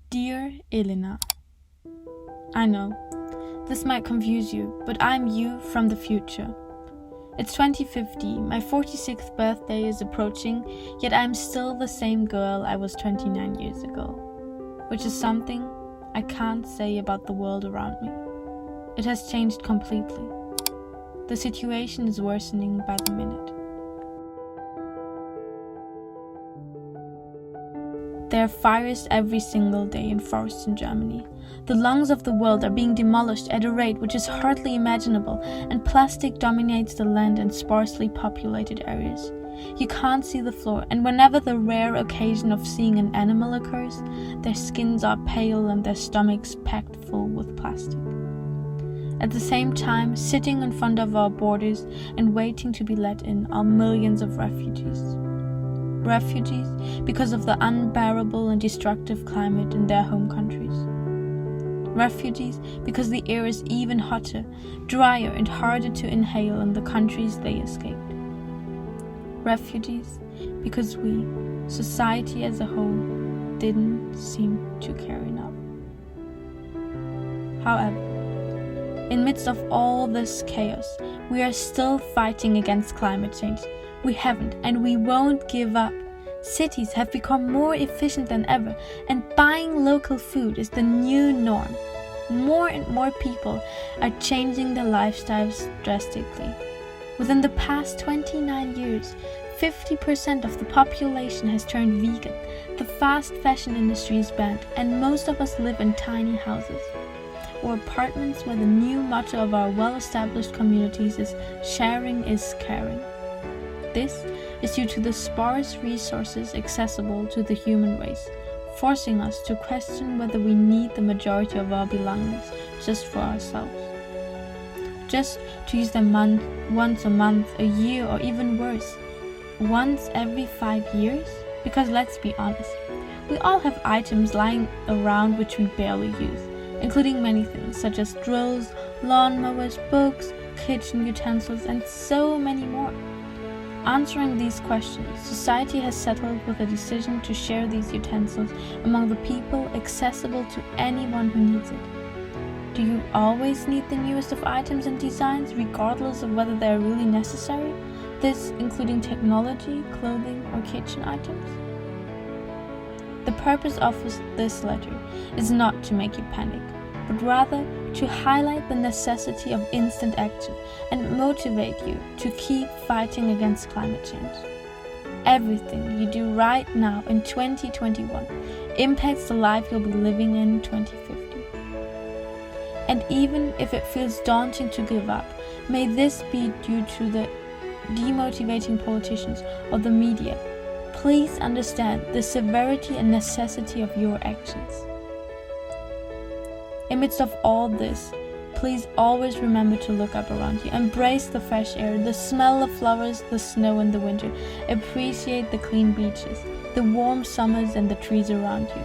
Dear Elena, I know, this might confuse you, but I'm you from the future. It's 2050, my 46th birthday is approaching, yet I'm still the same girl I was 29 years ago, which is something I can't say about the world around me. It has changed completely. The situation is worsening by the minute. There are fires every single day in forests in Germany. The lungs of the world are being demolished at a rate which is hardly imaginable, and plastic dominates the land in sparsely populated areas. You can't see the floor, and whenever the rare occasion of seeing an animal occurs, their skins are pale and their stomachs packed full with plastic. At the same time, sitting in front of our borders and waiting to be let in are millions of refugees. Refugees because of the unbearable and destructive climate in their home countries. Refugees because the air is even hotter, drier and harder to inhale in the countries they escaped. Refugees because we, society as a whole, didn't seem to care enough. However, in midst of all this chaos, we are still fighting against climate change. We haven't and we won't give up. Cities have become more efficient than ever, and buying local food is the new norm. More and more people are changing their lifestyles drastically. Within the past 29 years, 50% of the population has turned vegan, the fast fashion industry is banned, and most of us live in tiny houses or apartments where the new motto of our well-established communities is sharing is caring. This is due to the sparse resources accessible to the human race, forcing us to question whether we need the majority of our belongings just for ourselves. Just to use them once a month, a year, or even worse, once every 5 years? Because let's be honest, we all have items lying around which we barely use, including many things such as drills, lawnmowers, books, kitchen utensils, and so many more. Answering these questions, society has settled with a decision to share these utensils among the people, accessible to anyone who needs it. Do you always need the newest of items and designs, regardless of whether they are really necessary? This including technology, clothing, or kitchen items? The purpose of this letter is not to make you panic, but rather to highlight the necessity of instant action and motivate you to keep fighting against climate change. Everything you do right now in 2021 impacts the life you'll be living in 2050. And even if it feels daunting to give up, may this be due to the demotivating politicians or the media, please understand the severity and necessity of your actions. Amidst of all this, please always remember to look up around you. Embrace the fresh air, the smell of flowers, the snow in the winter. Appreciate the clean beaches, the warm summers, and the trees around you.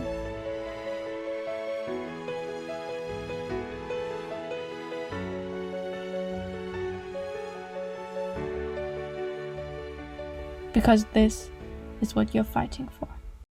Because this is what you're fighting for.